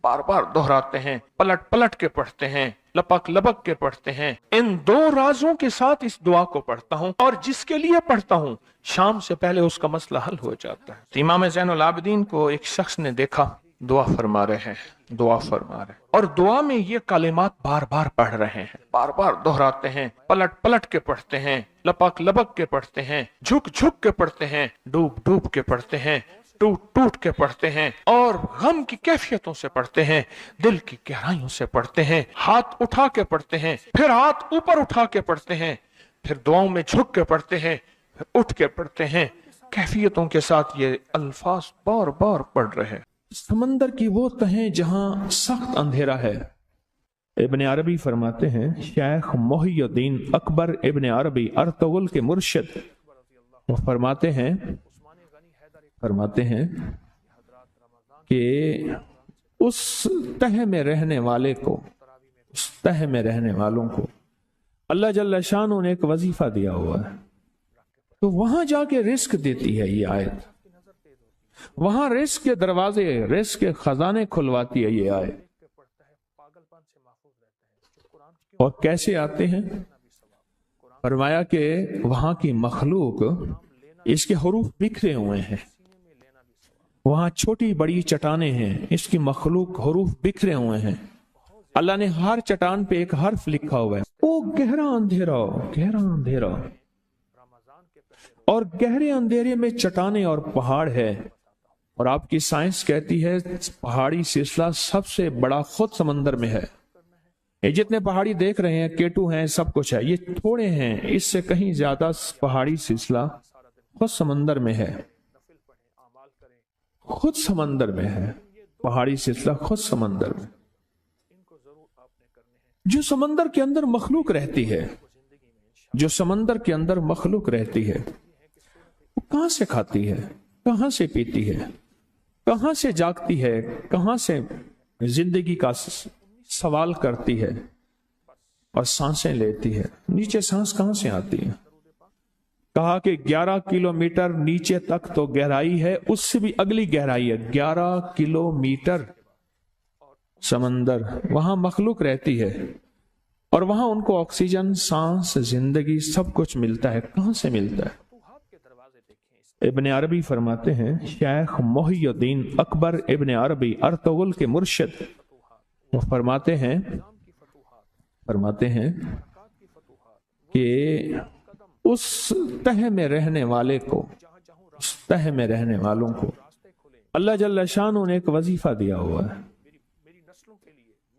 बार बार दोहराते हैं, पलट पलट के पढ़ते हैं, लपक लपक के पढ़ते हैं। इन दो राजों के साथ इस दुआ को पढ़ता हूँ और जिसके लिए पढ़ता हूँ शाम से पहले उसका मसला हल हो जाता है। तो इमाम ज़ैनुल आबिदीन को एक शख्स ने देखा, दुआ फरमा रहे हैं, दुआ फरमा रहे हैं, और दुआ में ये कलिमात बार बार पढ़ रहे हैं, बार बार दोहराते हैं, पलट पलट के पढ़ते हैं, लपक लपक के पढ़ते हैं, झुक झुक के पढ़ते हैं, डूब डूब के पढ़ते हैं, टूट टूट के पढ़ते हैं, और गम की कैफियतों से पढ़ते हैं, दिल की गहराइयों से पढ़ते हैं, हाथ उठा के पढ़ते हैं, फिर हाथ ऊपर उठा के पढ़ते हैं, फिर दुआओं में झुक के पढ़ते हैं, फिर उठ के पढ़ते हैं, कैफियतों के साथ ये अल्फाज बार बार पढ़ रहे हैं। समंदर की वो तहें जहां सख्त अंधेरा है। इब्न अरबी फरमाते हैं, शेख मोहिउद्दीन अकबर इब्न अरबी अर्तुगरुल के मुर्शिद, वो फरमाते हैं कि उस तह में रहने वाले को, उस तह में रहने वालों को अल्लाह जल्ल शानो ने एक वजीफा दिया हुआ है, तो वहां जाके रिस्क देती है ये आयत, वहां रिस्क के दरवाजे, रिस्क के खजाने खुलवाती है ये आयत। और कैसे आते हैं? फरमाया कि वहां की मखलूक, इसके हुरूफ बिखरे हुए हैं, वहां छोटी बड़ी चट्टानें हैं, इसकी मखलूक हुरूफ बिखरे हुए हैं, अल्लाह ने हर चट्टान पे एक हर्फ लिखा हुआ है। ओ गहरा अंधेरा, गहरा अंधेरा, और गहरे अंधेरे में चट्टानें और पहाड़ है, और आपकी साइंस कहती है पहाड़ी सिलसिला सबसे बड़ा खुद समंदर में है। ये जितने पहाड़ी देख रहे हैं, केटू हैं, सब कुछ है, ये थोड़े हैं, इससे कहीं ज्यादा पहाड़ी सिलसिला खुद समंदर में है, खुद समंदर में है, पहाड़ी सिलसिला खुद समंदर में। जो समंदर के अंदर मखलूक रहती है, जो समंदर के अंदर मखलूक रहती है, वो कहां से खाती है, कहां से पीती है, कहां से जागती है, कहां से जिंदगी का सवाल करती है और सांसें लेती है। नीचे सांस कहां से आती है? कहा कि 11 किलोमीटर नीचे तक तो गहराई है, उससे भी अगली गहराई है, 11 किलोमीटर समंदर, वहां मखलूक रहती है, और वहां उनको ऑक्सीजन, सांस, जिंदगी सब कुछ मिलता है। कहां से मिलता है? इब्न अरबी फरमाते हैं, शेख मोहिउद्दीन अकबर इब्न अरबी अर्तुगरुल के मुर्शिद, वो फरमाते हैं कि उस तह में रहने वाले को, उस तह में रहने वालों को अल्लाह जल्ल शानो ने एक वजीफा दिया हुआ है।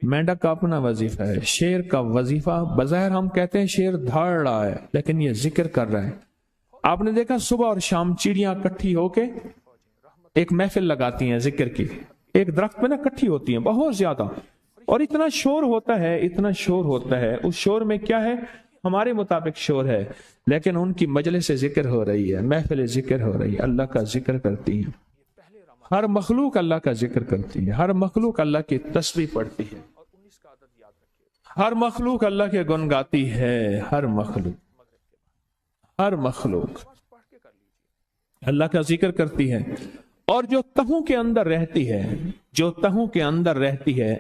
मेंढक का अपना वजीफा है, शेर का वजीफा, बज़ाहिर हम कहते हैं शेर धाड़ रहा है, लेकिन ये जिक्र कर रहा है। आपने देखा सुबह और शाम चिड़ियां इकट्ठी होके एक महफिल लगाती हैं जिक्र की, एक दरख्त पे ना इकट्ठी होती हैं बहुत ज्यादा, और इतना शोर होता है, इतना शोर होता है, उस शोर में क्या है, हमारे मुताबिक शोर है, लेकिन उनकी मजलिस से जिक्र हो रही है, महफिल जिक्र हो रही है, अल्लाह का जिक्र करती है, हर मखलूक अल्लाह का जिक्र करती है, हर मखलूक अल्लाह की तस्बीह पढ़ती है, हर मखलूक अल्लाह के गुन गाती है, हर मखलूक अल्लाह का जिक्र करती है। और जो तहों के अंदर रहती है, जो तहों के अंदर रहती है,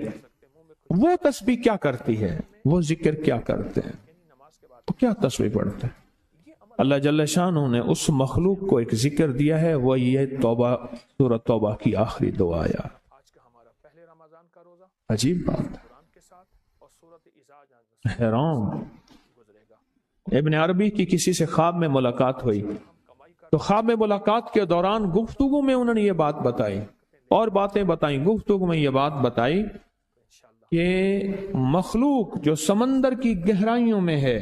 वो तस्बीह क्या करती है, वो जिक्र क्या करते हैं, तो क्या तस्बीह पढ़ते हैं? अल्लाह जल्ल शानो ने उस मखलूक को एक जिक्र दिया है, वो ये तौबा, सूरत तौबा की आखिरी दुआ आया। अजीब बात, हैरान। इब्न अरबी की किसी से ख्वाब में मुलाकात हुई, तो ख्वाब में मुलाकात के दौरान गुफ्तगू में उन्होंने ये बात बताई और बातें बताई, गुफ्तगू में ये बात बताई कि मखलूक जो समंदर की गहराइयों में है,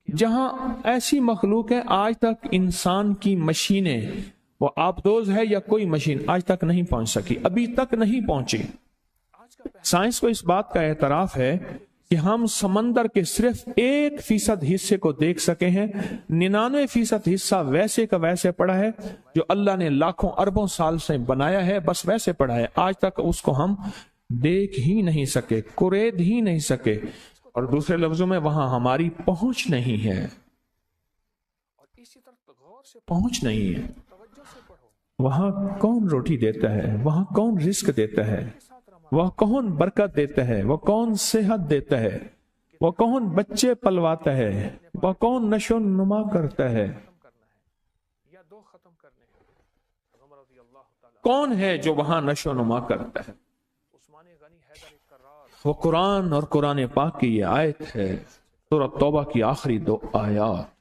जहां ऐसी मखलूक है आज तक इंसान की मशीनें, वो आबदोज है या कोई मशीन आज तक नहीं पहुंच सकी, अभी तक नहीं पहुंची। साइंस को इस बात का एतराफ है कि हम समंदर के सिर्फ 1% हिस्से को देख सके हैं, 99% हिस्सा वैसे का वैसे पड़ा है जो अल्लाह ने लाखों अरबों साल से बनाया है, बस वैसे पड़ा है, आज तक उसको हम देख ही नहीं सके, कुरेद ही नहीं सके, और दूसरे लफ्जों में वहां हमारी पहुंच नहीं है, पहुंच नहीं है। वहां कौन रोटी देता है, वहां कौन रिस्क देता है, وہ کون برکت دیتا ہے، وہ کون صحت دیتا ہے، وہ کون بچے پلواتا ہے، وہ کون نشو نما کرتا ہے، کون ہے جو وہاں نشو نما کرتا ہے؟ وہ قرآن اور قرآن پاک کی یہ آیت ہے، سورۃ توبہ کی آخری 2 آیات۔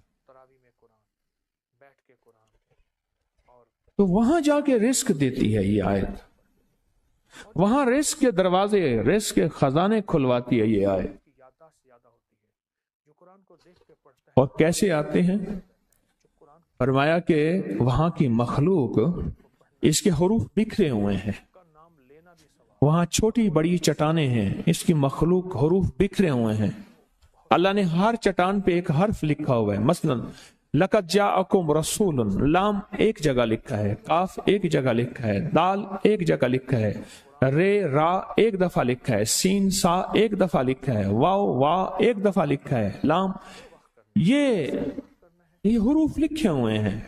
تو وہاں جا کے رزق دیتی ہے یہ آیت، وہاں رزق کے دروازے، رزق کے خزانے کھلواتی ہے یہ آیت۔ اور کیسے آتے ہیں؟ فرمایا کہ وہاں کی مخلوق، اس کے حروف بکھرے ہوئے ہیں، وہاں چھوٹی بڑی چٹانیں ہیں، اس کی مخلوق حروف بکھرے ہوئے ہیں، اللہ نے ہر چٹان پہ ایک حرف لکھا ہوا ہے۔ مثلا لقد جاءکم رسول، لام ایک جگہ لکھا ہے، کاف ایک جگہ لکھا ہے، دال ایک جگہ لکھا ہے، رے را ایک دفعہ لکھا ہے، سین سا ایک دفعہ لکھا ہے، واو وا ایک دفعہ لکھا ہے، لام، یہ حروف لکھے ہوئے ہیں۔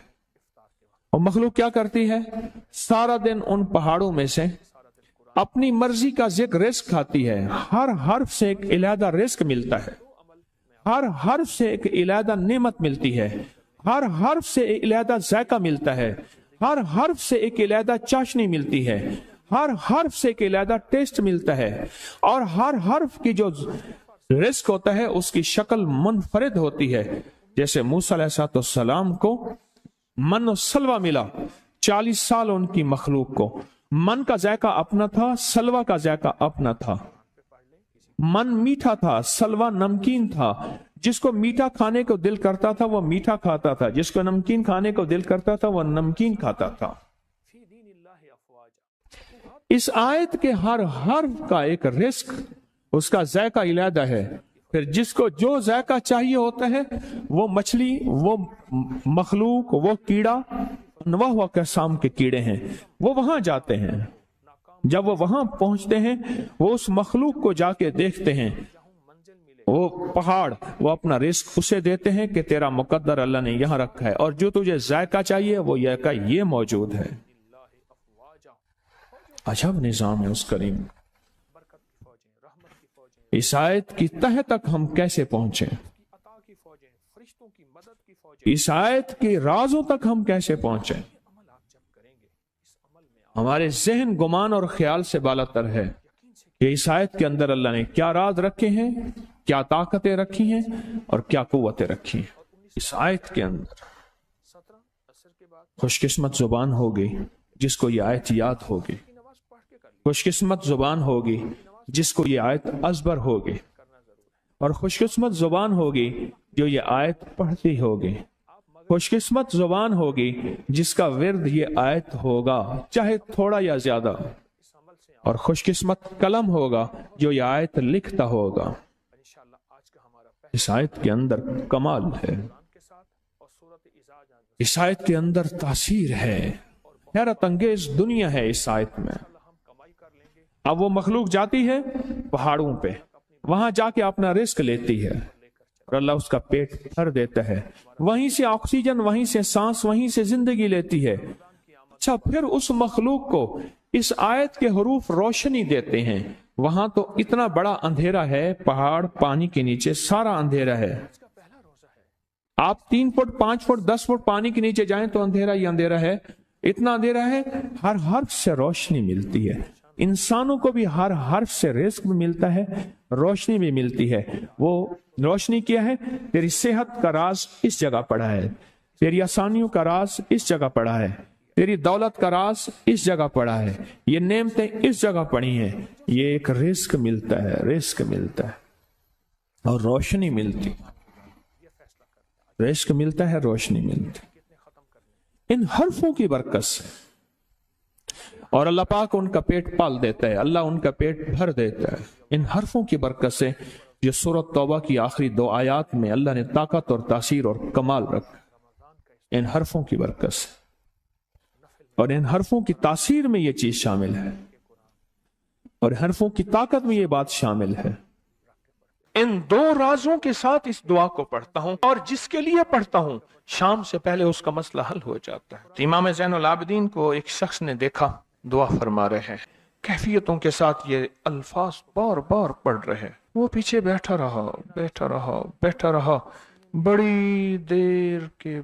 اور مخلوق کیا کرتی ہے؟ سارا دن ان پہاڑوں میں سے اپنی مرضی کا ذکر رزق کھاتی ہے، ہر حرف سے ایک علیحدہ رزق ملتا ہے، ہر حرف سے ایک علیحدہ نعمت ملتی ہے، ہر حرف سے ایک علیحدہ ذائقہ ملتا ہے، ہر حرف سے ایک علیحدہ چاشنی ملتی ہے، ہر حرف سے ایک علیحدہ ٹیسٹ ملتا ہے، اور ہر حرف کی جو رزق ہوتا ہے اس کی شکل منفرد ہوتی ہے۔ جیسے موسیٰ علیہ السلام کو من و سلوہ ملا، 40 سال ان کی مخلوق کو من کا ذائقہ اپنا تھا، سلوہ کا ذائقہ اپنا تھا۔ من میٹھا تھا، سلوہ نمکین تھا، جس کو میٹھا کھانے کو دل کرتا تھا وہ میٹھا کھاتا تھا، جس کو نمکین کھانے کو دل کرتا تھا وہ نمکین کھاتا تھا۔ اس آیت کے ہر حرف کا ایک رزق، اس کا ذائقہ علیحدہ ہے۔ پھر جس کو جو ذائقہ چاہیے ہوتا ہے، وہ مچھلی، وہ مخلوق، وہ کیڑا، انواع اقسام کے کیڑے ہیں، وہ وہاں جاتے ہیں۔ جب وہ وہاں پہنچتے ہیں، وہ اس مخلوق کو جا کے دیکھتے ہیں، وہ پہاڑ، وہ اپنا رزق اسے دیتے ہیں کہ تیرا مقدر اللہ نے یہاں رکھا ہے، اور جو تجھے ذائقہ چاہیے وہ ذائقہ یہ موجود ہے۔ عجب نظام ہے اس کریم۔ اس آیت کی تہ تک ہم کیسے پہنچے، اس آیت کے رازوں تک ہم کیسے پہنچے؟ ہمارے ذہن گمان اور خیال سے بالا تر ہے کہ اس آیت کے اندر اللہ نے کیا راز رکھے ہیں، کیا طاقتیں رکھی ہیں اور کیا قوتیں رکھی ہیں۔ اس آیت کے اندر خوش قسمت زبان ہوگی جس کو یہ آیت یاد ہوگی، خوش قسمت زبان ہوگی جس کو یہ آیت ازبر ہوگی، اور خوش قسمت زبان ہوگی جو یہ آیت پڑھتی ہوگی، خوش قسمت زبان ہوگی جس کا ورد یہ آیت ہوگا چاہے تھوڑا یا زیادہ، اور خوش قسمت قلم ہوگا جو یہ آیت لکھتا ہوگا۔ اس آیت کے اندر کمال ہے، اس آیت کے اندر تاثیر ہے، حیرت انگیز دنیا ہے اس آیت میں۔ اب وہ مخلوق جاتی ہے پہاڑوں پہ، وہاں جا کے اپنا رزق لیتی ہے، اور اللہ اس کا پیٹ بھر دیتا ہے، وہیں سے آکسیجن، وہیں سے سانس، وہیں سے زندگی لیتی ہے۔ اچھا، پھر اس مخلوق کو اس آیت کے حروف روشنی دیتے ہیں۔ وہاں تو اتنا بڑا اندھیرا ہے، پہاڑ، پانی کے نیچے سارا اندھیرا ہے۔ آپ 3 فٹ 5 فٹ 10 فٹ پانی کے نیچے جائیں تو اندھیرا ہی اندھیرا ہے، اتنا اندھیرا ہے۔ ہر حرف سے روشنی ملتی ہے، انسانوں کو بھی ہر حرف سے رزق بھی ملتا ہے، روشنی بھی ملتی ہے۔ وہ روشنی کیا ہے؟ تیری صحت کا راز اس جگہ پڑا ہے، تیری آسانیوں کا راز اس جگہ پڑا ہے، تیری دولت کا راز اس جگہ پڑا ہے، یہ نعمتیں اس جگہ پڑی ہیں۔ یہ ایک رزق ملتا ہے، رزق ملتا ہے اور روشنی ملتی، رزق ملتا ہے، روشنی ملتی ان حرفوں کی برکت سے۔ اور اللہ پاک ان کا پیٹ پال دیتا ہے، اللہ ان کا پیٹ بھر دیتا ہے ان حرفوں کی برکت سے، جو سورۃ توبہ کی آخری 2 آیات میں اللہ نے طاقت اور تاثیر اور کمال رکھا، ان حرفوں کی برکت سے۔ اور ان حرفوں کی تاثیر میں یہ چیز شامل ہے، اور حرفوں کی طاقت میں یہ بات شامل ہے۔ ان 2 رازوں کے ساتھ اس دعا کو پڑھتا ہوں، اور جس کے لیے پڑھتا ہوں شام سے پہلے اس کا مسئلہ حل ہو جاتا ہے۔ تو امام زین العابدین کو ایک شخص نے دیکھا، دعا فرما رہے ہیں، कैफियतों के साथ ये अल्फाज बार बार पढ़ रहे हैं। वो पीछे बैठा रहा, बैठा रहा, बैठा रहा। बड़ी देर के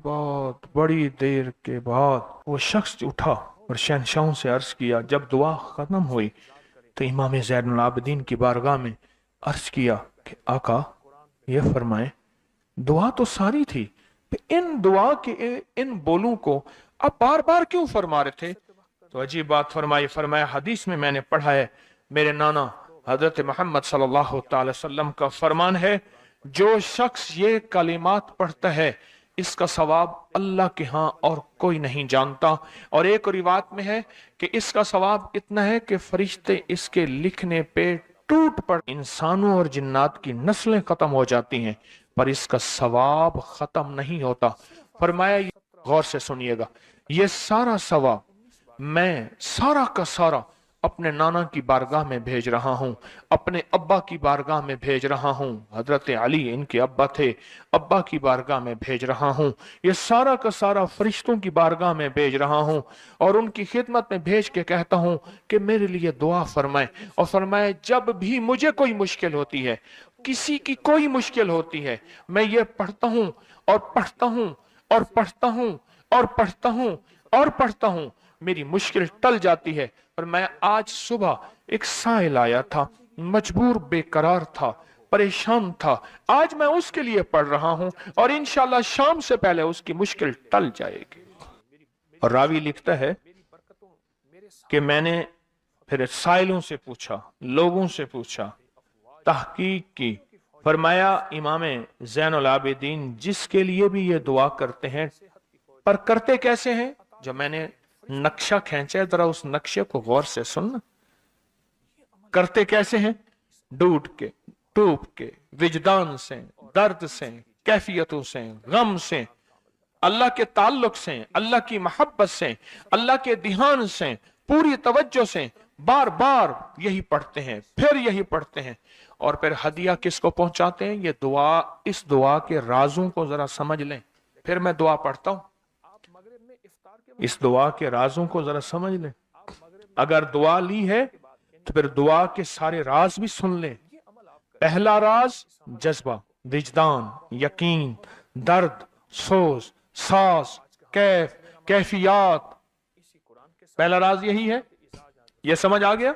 बाद वो शख्स उठा और शहंशाहों से अर्ज किया। जब दुआ खत्म हुई तो इमाम ज़ैनुल आबिदीन की बारगाह में अर्ज किया कि आका ये फरमाएं, दुआ तो सारी थी, इन दुआ के इन बोलों को आप बार बार क्यों फरमा रहे थे? तो अजीब बात फरमाई। फरमाया, हदीस में मैंने पढ़ा है, मेरे नाना हजरत मोहम्मद सल्लल्लाहु अलैहि वसल्लम का फरमान है, जो शख्स ये कलिमात पढ़ता है इसका सवाब अल्लाह के यहाँ और कोई नहीं जानता। और एक रिवायत में है कि इसका सवाब इतना है कि फरिश्ते इसके लिखने पे टूट पड़, इंसानों और जिन्नात की नस्लें खत्म हो जाती हैं पर इसका सवाब खत्म नहीं होता। फरमाया, गौर से सुनिएगा, ये सारा सवाब मैं सारा का सारा अपने नाना की बारगाह में भेज रहा हूं, अपने अब्बा की बारगाह में भेज रहा हूं। हजरत अली इनके अब्बा थे, अब्बा की बारगाह में भेज रहा हूं। ये सारा का सारा फरिश्तों की बारगाह में भेज रहा हूं और उनकी खिदमत में भेज के कहता हूं कि मेरे लिए दुआ फरमाए। और फरमाए, जब भी मुझे कोई मुश्किल होती है, किसी की कोई मुश्किल होती है, मैं ये पढ़ता हूं और पढ़ता हूं और पढ़ता हूं और पढ़ता हूं और पढ़ता हूं, मेरी मुश्किल टल जाती है। और मैं आज सुबह एक साइल आया था, मजबूर बेकरार था, परेशान था, आज मैं उसके लिए पढ़ रहा हूं और इंशाल्लाह शाम से पहले उसकी मुश्किल टल जाएगी। और रावी लिखता है कि मैंने फिर साइलों से पूछा, लोगों से पूछा, तहकीक की। फरमाया, इमाम ज़ैनुल आबिदीन जिसके लिए भी ये दुआ करते हैं, पर करते कैसे हैं? जो मैंने नक्शा खींचा है, जरा उस नक्शे को गौर से सुनना। करते कैसे हैं? डूब के, टूट के, विजदान से, दर्द से, कैफियतों से, गम से, अल्लाह के ताल्लुक से, अल्लाह की मोहब्बत से, अल्लाह के ध्यान से, पूरी तवज्जो से बार बार यही पढ़ते हैं, फिर यही पढ़ते हैं। और फिर हदिया किसको पहुंचाते हैं? ये दुआ, इस दुआ के राजों को जरा समझ लें। फिर मैं दुआ पढ़ता हूं, इस दुआ के राजों को जरा समझ लें। अगर दुआ ली है तो फिर दुआ के सारे राज भी सुन लें। पहला राज जज्बा, विजदान, यकीन, दर्द, सोच, सांस, कैफ, कैफियत, पहला राज यही है। यह समझ आ गया?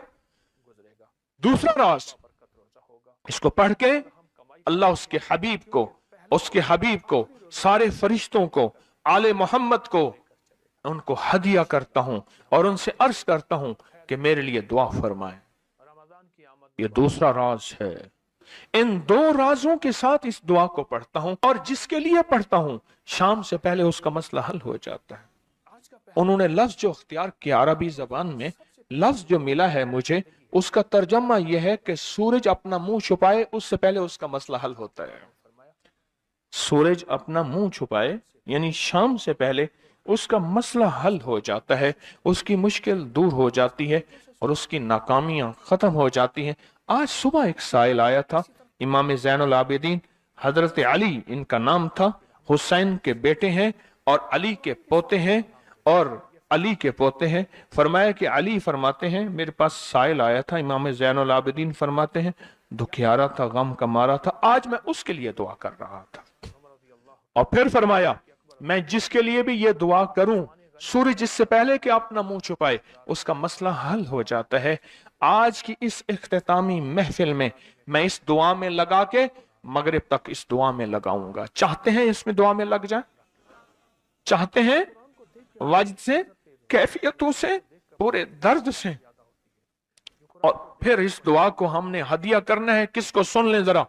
दूसरा राज, इसको पढ़ के अल्लाह उसके हबीब को, सारे फरिश्तों को, आले मोहम्मद को, उनको हदिया करता हूं और उनसे अर्ज करता हूं कि मेरे लिए दुआ फरमाए। ये दूसरा राज है। इन दो राजों के साथ इस दुआ को पढ़ता हूं और जिसके लिए पढ़ता हूं शाम से पहले उसका मसला हल हो जाता है। उन्होंने लफ्ज जो अख्तियार किया अरबी जबान में, लफ्ज जो मिला है मुझे, उसका तर्जमा यह है कि सूरज अपना मुंह छुपाए उससे पहले उसका मसला हल होता है। सूरज अपना मुंह छुपाए यानी शाम से पहले उसका मसला हल हो जाता है, उसकी मुश्किल दूर हो जाती है और उसकी नाकामियां खत्म हो जाती हैं। आज सुबह एक साइल आया था, इमाम ज़ैनुल आबिदीन हजरत अली इनका नाम था, हुसैन के बेटे हैं और अली के पोते हैं और अली के पोते हैं। फरमाया कि अली फरमाते हैं, मेरे पास साइल आया था, इमाम ज़ैनुल आबिदीन फरमाते हैं, दुखियारा था, गम का मारा था, आज मैं उसके लिए दुआ कर रहा था। और फिर फरमाया, मैं जिसके लिए भी ये दुआ करूं, सूरज जिससे पहले कि अपना मुंह छुपाए उसका मसला हल हो जाता है। आज की इस इख्तितामी महफिल में मैं इस दुआ में लगा के मगरिब तक इस दुआ में लगाऊंगा। चाहते हैं इसमें दुआ में लग जाए? चाहते हैं? वजद से, कैफियतों से, पूरे दर्द से। और फिर इस दुआ को हमने हदिया करना है। किसको? सुन लें जरा,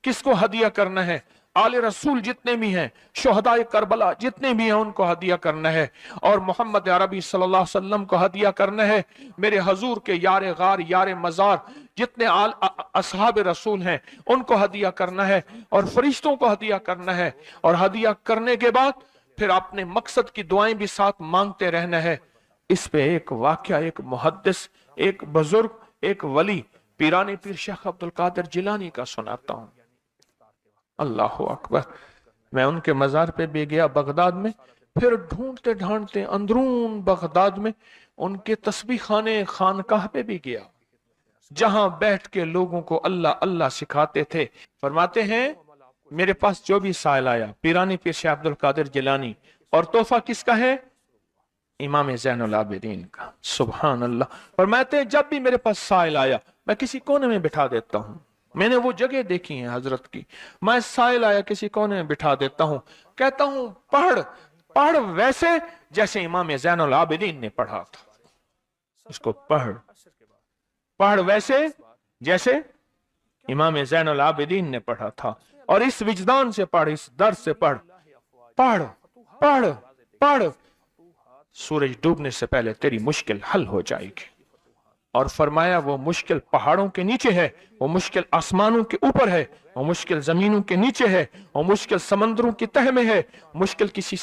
किसको हदिया करना है? आले रसूल जितने भी हैं, शुहदाए करबला जितने भी हैं, उनको हदिया करना है। और मोहम्मद अरबी सल्लल्लाहु अलैहि वसल्लम को हदिया करना है। मेरे हजूर के यार गार, यार मजार जितने असहाब रसूल हैं उनको हदिया करना है और फरिश्तों को हदिया करना है। और हदिया करने के बाद फिर अपने मकसद की दुआएं भी साथ मांगते रहना है। इस पे एक वाकया, एक मुहद्दिस, एक बुजुर्ग, एक वली, पीरानी पीर शेख अब्दुल कादिर जिलानी का सुनाता हूं। अल्लाह अकबर। मैं उनके मजार पे भी गया बगदाद में, फिर ढूंढते ढांढते अंदरून बगदाद में उनके तस्बीह खाने खानकाह पे भी गया, जहां बैठ के लोगों को अल्लाह अल्लाह सिखाते थे। फरमाते हैं मेरे पास जो भी साइल आया, पीरानी पीर शाह अब्दुल कादिर जिलानी, और तोहफा किसका है? इमाम ज़ैनुल आबिदीन का। सुभान अल्लाह। फरमाते हैं जब भी मेरे पास साइल आया, मैं किसी कोने में बिठा देता हूं। मैंने वो जगह देखी है हजरत की, मैं साइल आया किसी कोने में बिठा देता हूं, कहता हूं पढ़ पढ़ वैसे जैसे इमाम ज़ैनुल आबिदीन ने पढ़ा था। इसको पढ़ पढ़ वैसे जैसे इमाम ज़ैनुल आबिदीन ने पढ़ा था, और इस विजदान से पढ़, इस दर्द से पढ़, पढ़ पढ़ पढ़, सूरज डूबने से पहले तेरी मुश्किल हल हो जाएगी। और फरमाया वो मुश्किल पहाड़ों के नीचे है, वो मुश्किल आसमानों के ऊपर है, वो मुश्किल जमीनों के नीचे है, वो मुश्किल समंदरों की तह में है, मुश्किल किसी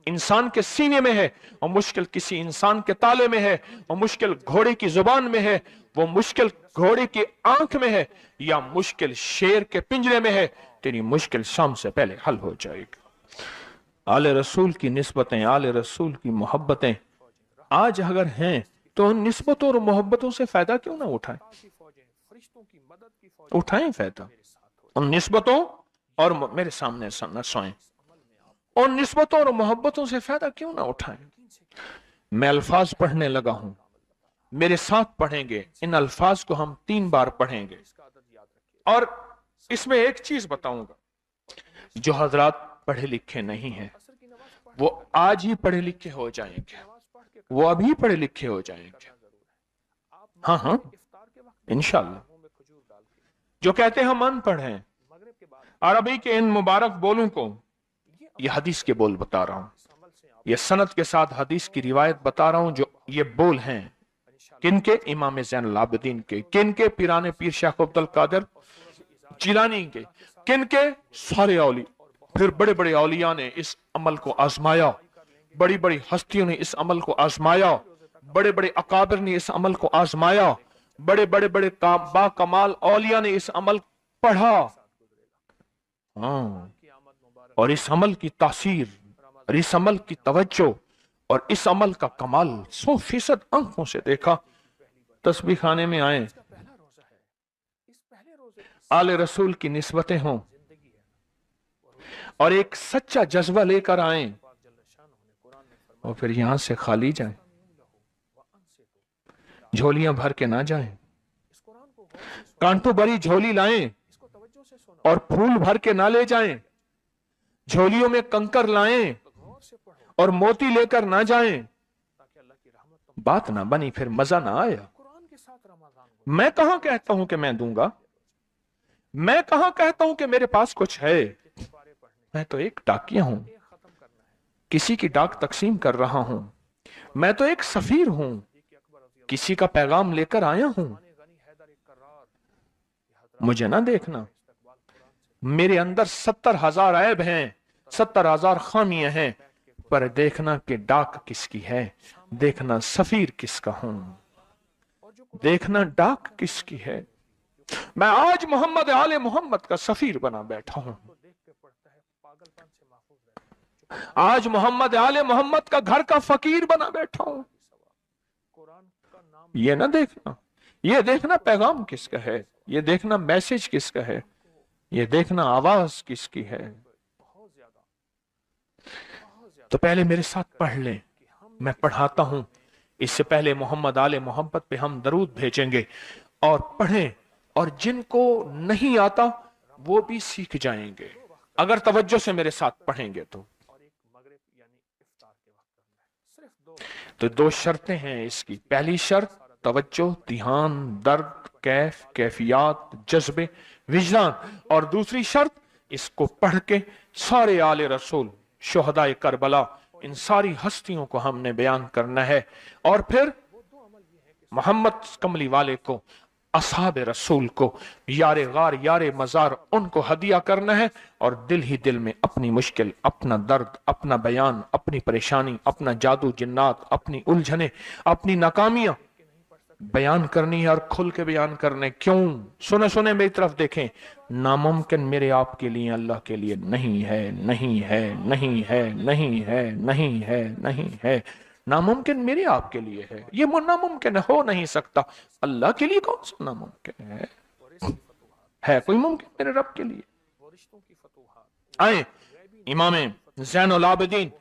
इंसान के सीने में है, और मुश्किल किसी इंसान के ताले में है, वो मुश्किल घोड़े की जुबान में है, वो मुश्किल घोड़े की आंख में है, या मुश्किल शेर के पिंजरे में है। तेरी मुश्किल शाम से पहले हल हो जाएगी। आले रसूल की निस्बतें, आले रसूल की मोहब्बतें आज अगर हैं तो उन निस्बतों और मोहब्बतों से फायदा क्यों ना उठाएं? उठाएं फायदा उन निस्बतों और मेरे सामने न सोएं, उन निस्बतों और मोहब्बतों से फायदा क्यों ना उठाएं? मैं अल्फाज पढ़ने लगा हूं, मेरे साथ पढ़ेंगे। इन अल्फाज को हम 3 बार पढ़ेंगे, और इसमें एक चीज बताऊंगा, जो हजरात पढ़े लिखे नहीं हैं वो आज ही पढ़े लिखे हो जाएंगे, वो अभी पढ़े लिखे हो जाएंगे। हाँ हाँ इंशाअल्लाह। जो कहते हैं हम अनपढ़ हैं, अरबी के इन मुबारक बोलों को, ये हदीस के बोल बता रहा हूं, ये सनद के साथ हदीस की रिवायत बता रहा हूं। जो ये बोल हैं किनके? इमाम ज़ैनुल आबिदीन के। किनके? पीराने पीर शाह अब्दुल कादिर जिलानी के। किनके? सारे औली। फिर बड़े बड़े औलिया ने इस अमल को आजमाया, बड़ी बड़ी हस्तियों ने इस अमल को आजमाया, बड़े बड़े अकाबिर ने इस अमल को आजमाया, बड़े बड़े बड़े बाकमाल औलिया ने इस अमल पढ़ा। हाँ, और इस अमल की तासीर और इस अमल की तवज्जो और इस अमल का कमाल 100% आंखों से देखा। तस्बीह खाने में आए, आले रसूल की निस्बतें हों, और एक सच्चा जज्बा लेकर आए, और फिर यहां से खाली जाएं, झोलियां भर के ना जाएं, कांटों भरी झोली लाएं और फूल भर के ना ले जाएं, झोलियों में कंकर लाएं और मोती लेकर ना जाएं। बात ना बनी, फिर मजा ना आया। मैं कहां कहता हूं कि मैं दूंगा, मैं कहां कहता हूं कि मेरे पास कुछ है। मैं तो एक डाकिया हूं, किसी की डाक तकसीम कर रहा हूं। मैं तो एक सफीर हूं, किसी का पैगाम लेकर आया हूं। मुझे ना देखना, मेरे अंदर 70,000 ऐब हैं, 70,000 खामियां हैं, पर देखना कि डाक किसकी है, देखना सफीर किसका हूं, देखना डाक किसकी है। मैं आज मोहम्मद आले मोहम्मद का सफीर बना बैठा हूं। आज मोहम्मद आले मोहम्मद का घर का फकीर बना बैठा हूं। ये ना देखना, ये देखना पैगाम किसका है, ये देखना मैसेज किसका है, ये देखना आवाज किसकी है। तो पहले मेरे साथ पढ़ लें, मैं पढ़ाता हूं। इससे पहले मोहम्मद आले मोहम्मद पे हम दरूद भेजेंगे और पढ़ें, और जिनको नहीं आता वो भी सीख जाएंगे अगर तवज्जो से मेरे साथ पढ़ेंगे। तो 2 शर्तें हैं इसकी। पहली शर्त तवज्जो, ध्यान, दर्द, कैफ, कैफियत, जज्बे, विजदान। और दूसरी शर्त, इसको पढ़ के सारे आले रसूल, शुहदाए करबला, इन सारी हस्तियों को हमने बयान करना है। और फिर मोहम्मद कमली वाले को, असहाब रसूल को, यारे गार यारे मजार, उनको हदिया करना है। और दिल ही दिल में अपनी मुश्किल, अपना दर्द, अपना बयान, अपनी परेशानी, अपना जादू जिन्नात, अपनी उलझने, अपनी नाकामियां बयान करनी है, और खुल के बयान करने। क्यों? सुने सुने मेरी तरफ देखें। नामुमकिन मेरे आपके लिए, अल्लाह के लिए नहीं है, नहीं है, नहीं है, नहीं है, नहीं है, नहीं है। नामुमकिन मेरे आपके लिए है, ये नामुमकिन हो नहीं सकता। अल्लाह के लिए कौन सा नामुमकिन है कोई मुमकिन मेरे रब के लिए। आए इमाम ज़ैनुल आबिदीन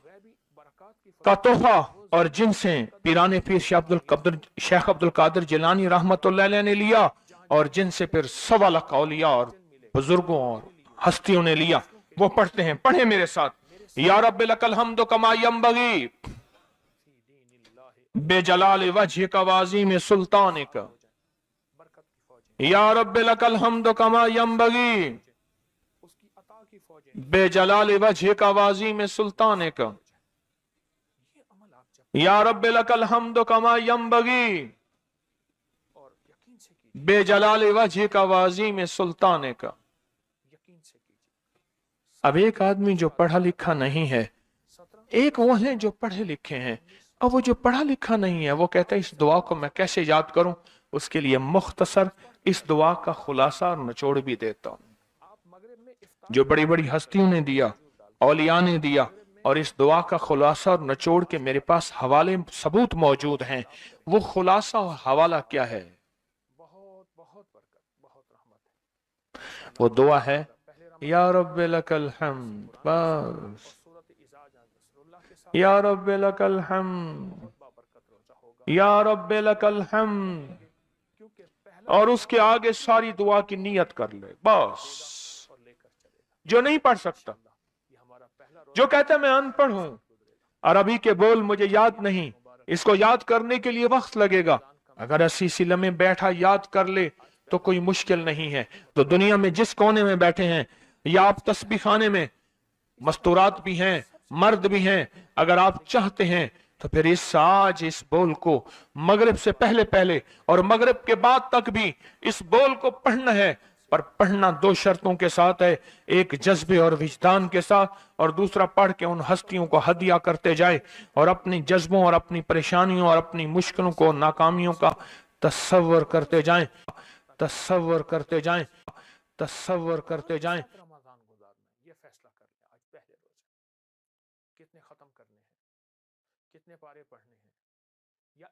का तोहफा और जिनसे पीराने पीर शेख अब्दुल कादिर जिलानी रहमतुल्लाह अलैह ने लिया, और जिनसे फिर 1.25 लाख औलिया और बुजुर्गों और हस्तियों ने लिया, वो पढ़ते हैं। पढ़े मेरे साथ। या रब्बि लकल हम्दु कमा यंबगी बेजलाल वजहिका वाज़ीम सुल्तानिका। या रब्बि लकल हम्दु कमा यंबगी बेजलाल वजहिका वाज़ीम सुल्तानिका। या रब्बि लकल हम्दु कमा यंबगी बेजलाल वजहिका वाज़ीम सुल्तानिका। अब एक आदमी जो पढ़ा लिखा नहीं है, एक वो है जो पढ़े लिखे हैं। अब वो जो पढ़ा लिखा नहीं है वो कहता है इस दुआ को मैं कैसे याद करूं। उसके लिए मुख्तसर इस दुआ का खुलासा और निचोड़ भी देता हूं जो बड़ी बड़ी हस्तियों ने दिया, औलिया ने दिया, और इस दुआ का खुलासा और निचोड़ के मेरे पास हवाले सबूत मौजूद हैं। वो खुलासा और हवाला क्या है? वो दुआ है या रब्बि लकल हम्द, बस। या रब्बि लकल हम्द, या रब्बि लकल हम्द, और उसके आगे सारी दुआ की नियत कर ले, बस। जो नहीं पढ़ सकता, जो कहता है मैं अनपढ़ हूं, अरबी के बोल मुझे याद नहीं, इसको याद करने के लिए वक्त लगेगा, अगर 80 सिले में बैठा याद कर ले तो कोई मुश्किल नहीं है। तो दुनिया में जिस कोने में बैठे हैं, या आप तस्बीह खाने में, मस्तूरात भी हैं, मर्द भी हैं, अगर आप चाहते हैं तो फिर इस बोल को मगरिब से पहले पहले और मगरिब के बाद तक भी इस बोल को पढ़ना है। पर पढ़ना 2 शर्तों के साथ है, एक जज्बे और विजदान के साथ, और दूसरा पढ़ के उन हस्तियों को हदिया करते जाए और अपनी जज्बों और अपनी परेशानियों और अपनी मुश्किलों को, नाकामियों का तस्वर करते जाएं, तस्वर करते जाएं, तस्वर करते जाएं। रमजान गुजारना, ये फैसला कर ले आज पहले रोज कितने खत्म करने हैं, कितने पारे पढ़ने हैं, या